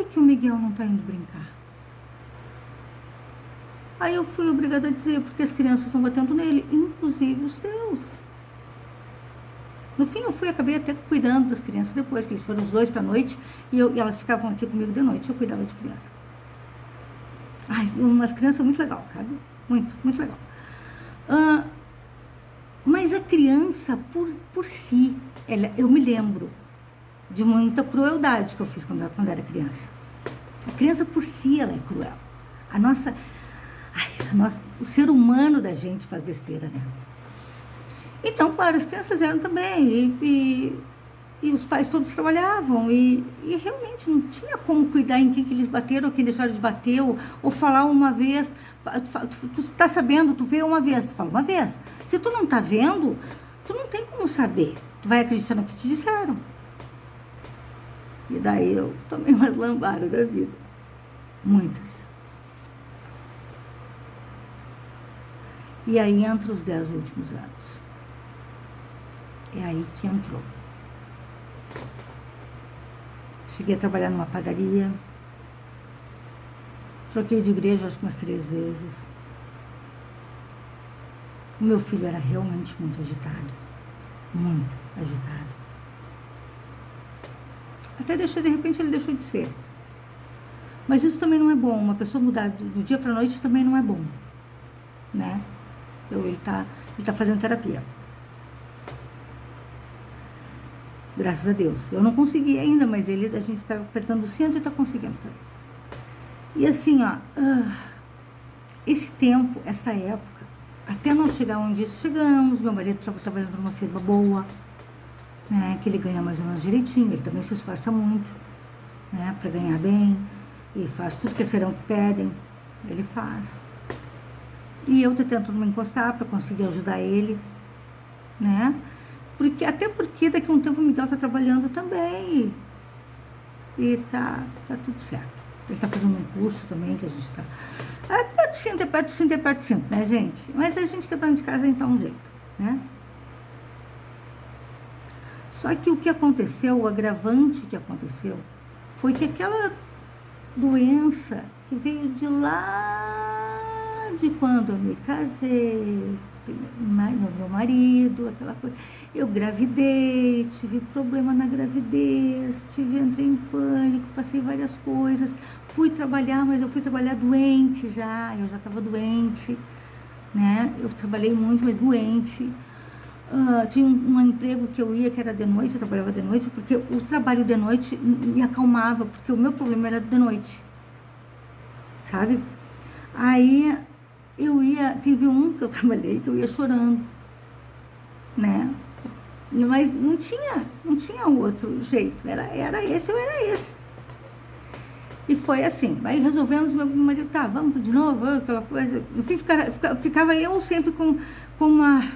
que o Miguel não está indo brincar? Aí eu fui obrigada a dizer, porque as crianças estão batendo nele, inclusive os teus. No fim, acabei até cuidando das crianças depois, que eles foram os dois para a noite, e elas ficavam aqui comigo de noite, eu cuidava de criança. Ai, umas crianças muito legal, sabe? Muito, muito legal. Mas a criança, por si, eu me lembro de muita crueldade que eu fiz quando era criança. A criança, por si, ela é cruel. O ser humano da gente faz besteira, né? Então, claro, as crianças eram também, e os pais todos trabalhavam, e realmente não tinha como cuidar em quem que eles bateram, ou quem deixaram de bater, ou falar uma vez. Tu tá sabendo, tu vê uma vez, tu fala uma vez. Se tu não tá vendo, tu não tem como saber. Tu vai acreditar no que te disseram. E daí eu tomei umas lambadas da vida. Muitas. E aí entra os 10 últimos anos. É aí que entrou. Cheguei a trabalhar numa padaria. Troquei de igreja acho que umas 3 vezes. O meu filho era realmente muito agitado. Muito agitado. Até de repente ele deixou de ser. Mas isso também não é bom. Uma pessoa mudar do dia para a noite também não é bom. Né? Ele tá fazendo terapia. Graças a Deus. Eu não consegui ainda, mas a gente está apertando o cinto e está conseguindo fazer. E assim, esse tempo, essa época, até nós chegar onde chegamos, meu marido estava trabalhando numa firma boa, né, que ele ganha mais ou menos direitinho, ele também se esforça muito, né, para ganhar bem, e faz tudo que serão que pedem, ele faz. E eu tô tentando me encostar para conseguir ajudar ele, né? Até porque daqui a um tempo o Miguel tá trabalhando também. E tá tudo certo. Ele tá fazendo um curso também que a gente tá. É perto de cinto, é perto de cinto, é perto de cinto, né, gente? Mas a gente que tá dentro de casa, a gente dá um jeito, né? Só que o que aconteceu, o agravante que aconteceu, foi que aquela doença que veio de lá de quando eu me casei, meu marido, aquela coisa. Eu gravidei, tive problema na gravidez, entrei em pânico, passei várias coisas. Fui trabalhar, mas eu fui trabalhar doente já, eu já estava doente, né? Eu trabalhei muito, mas doente. Tinha um emprego que eu ia, que era de noite, eu trabalhava de noite, porque o trabalho de noite me acalmava, porque o meu problema era de noite, sabe? Aí teve um que eu trabalhei, que eu ia chorando, né? Mas não tinha outro jeito, era esse ou era esse. E foi assim, aí resolvemos, meu marido, tá, vamos de novo, aquela coisa. No fim, ficava eu sempre com uma...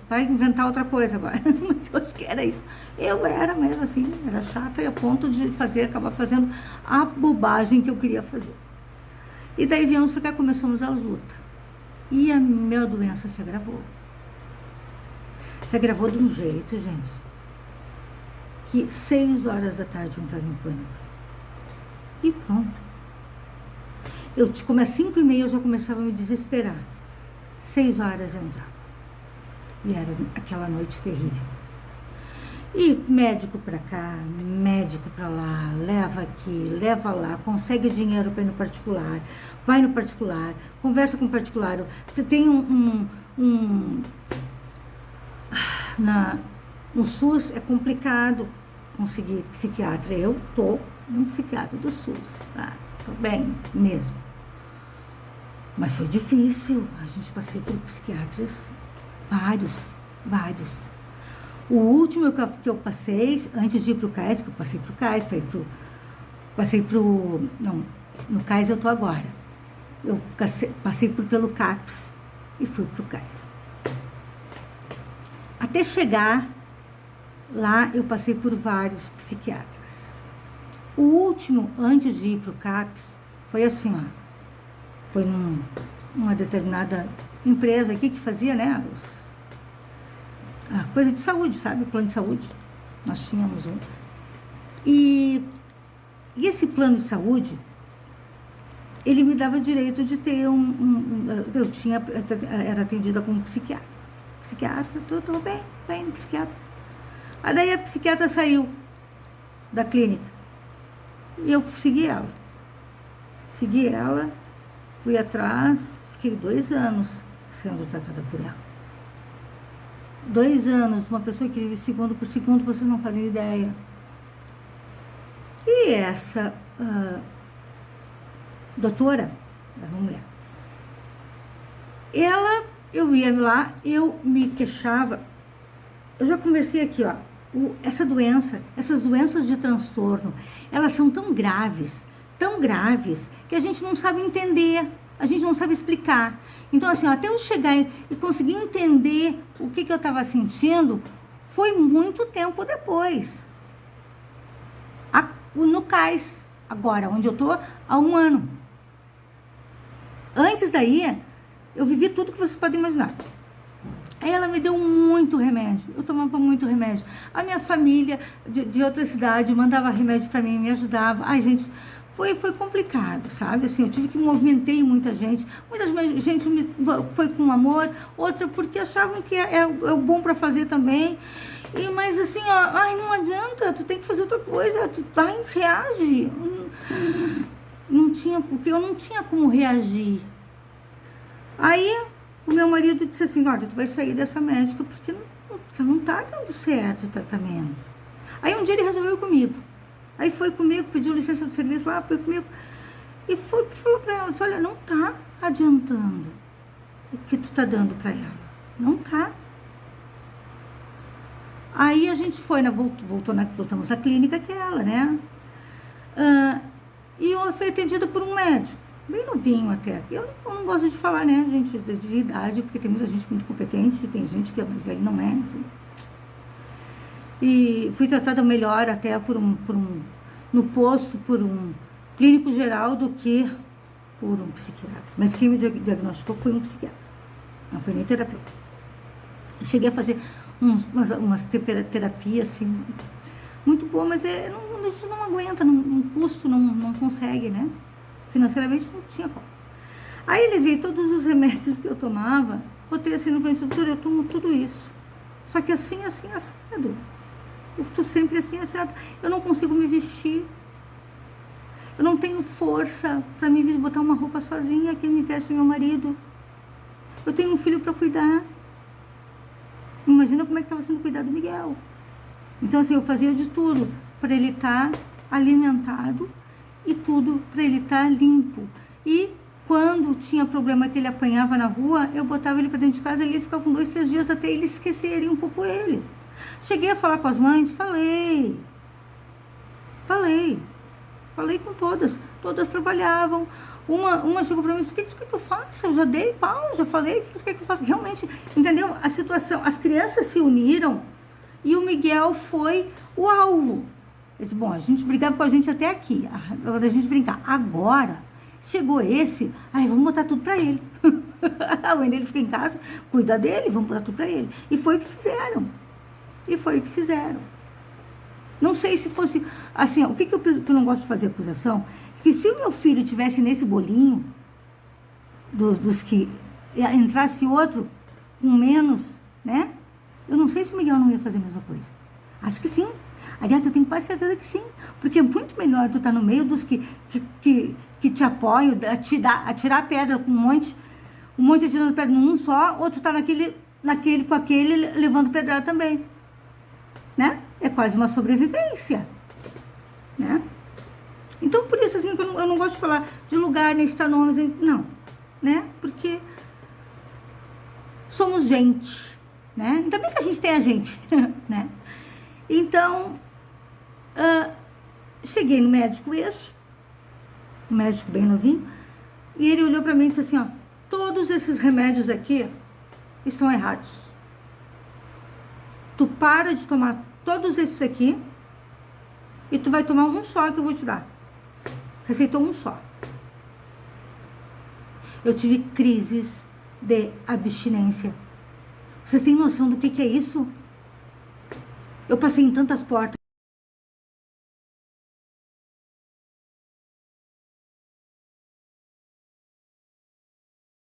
Vai inventar outra coisa agora, mas eu acho que era isso. Eu era mesmo assim, era chata e a ponto de acabar fazendo a bobagem que eu queria fazer. E daí viemos pra cá, começamos a luta. E a minha doença se agravou. Se agravou de um jeito, gente, que 6 horas da tarde eu entrava em pânico. E pronto. Como às 5h30 eu já começava a me desesperar. 6 horas eu entrava. E era aquela noite terrível. E médico pra cá, médico pra lá, leva aqui, leva lá, consegue dinheiro para ir no particular, vai no particular, conversa com o particular. Tem no SUS é complicado conseguir psiquiatra. Eu tô no psiquiatra do SUS, tá? Tô bem mesmo. Mas foi difícil. A gente passei por psiquiatras, vários. O último que eu passei, antes de ir pro CAIS, que eu passei pro CAIS, no CAIS eu tô agora. Eu passei pelo CAPS e fui pro CAIS. Até chegar lá, eu passei por vários psiquiatras. O último, antes de ir pro CAPS, foi assim, ó. Foi numa determinada empresa aqui que fazia, né, a coisa de saúde, sabe? O plano de saúde. Nós tínhamos um. E E esse plano de saúde, ele me dava direito de ter eu era atendida como psiquiatra. Psiquiatra, tudo bem, psiquiatra. Aí daí a psiquiatra saiu da clínica. E eu segui ela. Fui atrás, fiquei 2 anos sendo tratada por ela. 2 anos, uma pessoa que vive segundo por segundo, vocês não fazem ideia. E essa doutora, era uma mulher, eu ia lá, eu me queixava. Eu já conversei aqui, ó, essas doenças de transtorno, elas são tão graves, que a gente não sabe entender, a gente não sabe explicar. Então, assim, ó, até eu chegar e conseguir entender o que eu estava sentindo, foi muito tempo depois. No CAIS, agora, onde eu estou, há 1 ano. Antes daí, eu vivi tudo que vocês podem imaginar. Aí ela me deu muito remédio, eu tomava muito remédio. A minha família de outra cidade mandava remédio para mim, me ajudava. Ai, gente, foi complicado, sabe? Assim, eu tive que movimentar muita gente. Muita gente foi com amor, outra porque achavam que é o bom para fazer também. Mas assim, ó, ai, não adianta, tu tem que fazer outra coisa, tu vai, reage. Não tinha, porque eu não tinha como reagir. Aí o meu marido disse assim, olha, tu vai sair dessa médica porque não tá dando certo o tratamento. Aí um dia ele resolveu comigo. Aí foi comigo, pediu licença do serviço lá, foi comigo. E falou pra ela, disse, olha, não tá adiantando o que tu tá dando pra ela. Não tá. Aí a gente foi, voltamos à clínica aquela, né? E eu fui atendida por um médico, bem novinho até. Eu não gosto de falar, né, gente, de idade, porque tem muita gente muito competente, e tem gente que é mais velha, não é. Enfim. E fui tratada melhor até no posto, por um clínico geral do que por um psiquiatra. Mas quem me diagnosticou foi um psiquiatra, não foi nem terapeuta. Eu cheguei a fazer umas terapias, assim, muito boa, mas a gente não aguenta, um custo não consegue, né? Financeiramente não tinha como. Aí levei todos os remédios que eu tomava, botei assim no doutor, eu tomo tudo isso. Só que assim, assado. Eu estou sempre assim, assado. Eu não consigo me vestir. Eu não tenho força para me botar uma roupa sozinha, quem me veste é meu marido. Eu tenho um filho para cuidar. Imagina como é que estava sendo cuidado do Miguel. Então, assim, eu fazia de tudo para ele estar alimentado e tudo para ele estar limpo. E quando tinha problema que ele apanhava na rua, eu botava ele para dentro de casa e ele ficava com 2, 3 dias até eles esquecerem um pouco ele. Cheguei a falar com as mães, falei com todas trabalhavam. Uma chegou para mim e disse, o que eu faço? Eu já dei pau, já falei, o que você quer que eu faça? Realmente, entendeu? A situação, as crianças se uniram e o Miguel foi o alvo. Eu disse, bom, a gente brigava com a gente até aqui, a hora da gente brincar. Agora, chegou esse, vamos botar tudo para ele. A mãe dele fica em casa, cuida dele, vamos botar tudo para ele. E foi o que fizeram. Não sei se fosse, assim, o que eu não gosto de fazer acusação? Que se o meu filho tivesse nesse bolinho, dos que entrasse outro com menos, né? Eu não sei se o Miguel não ia fazer a mesma coisa. Acho que sim. Aliás, eu tenho quase certeza que sim. Porque é muito melhor tu estar no meio dos que te apoiam, atirar pedra com um monte atirando pedra num só, outro tá com aquele levando pedrada também. Né? É quase uma sobrevivência. Né? Então, por isso, assim, eu não gosto de falar de lugar, nem citar nomes, não, né? Porque somos gente, né? Ainda bem que a gente tem a gente, né? Então, cheguei no médico um médico bem novinho, e ele olhou para mim e disse assim, ó, todos esses remédios aqui estão errados. Tu para de tomar todos esses aqui e tu vai tomar um só que eu vou te dar. Receitou um só. Eu tive crises de abstinência. Vocês têm noção do que é isso? Eu passei em tantas portas.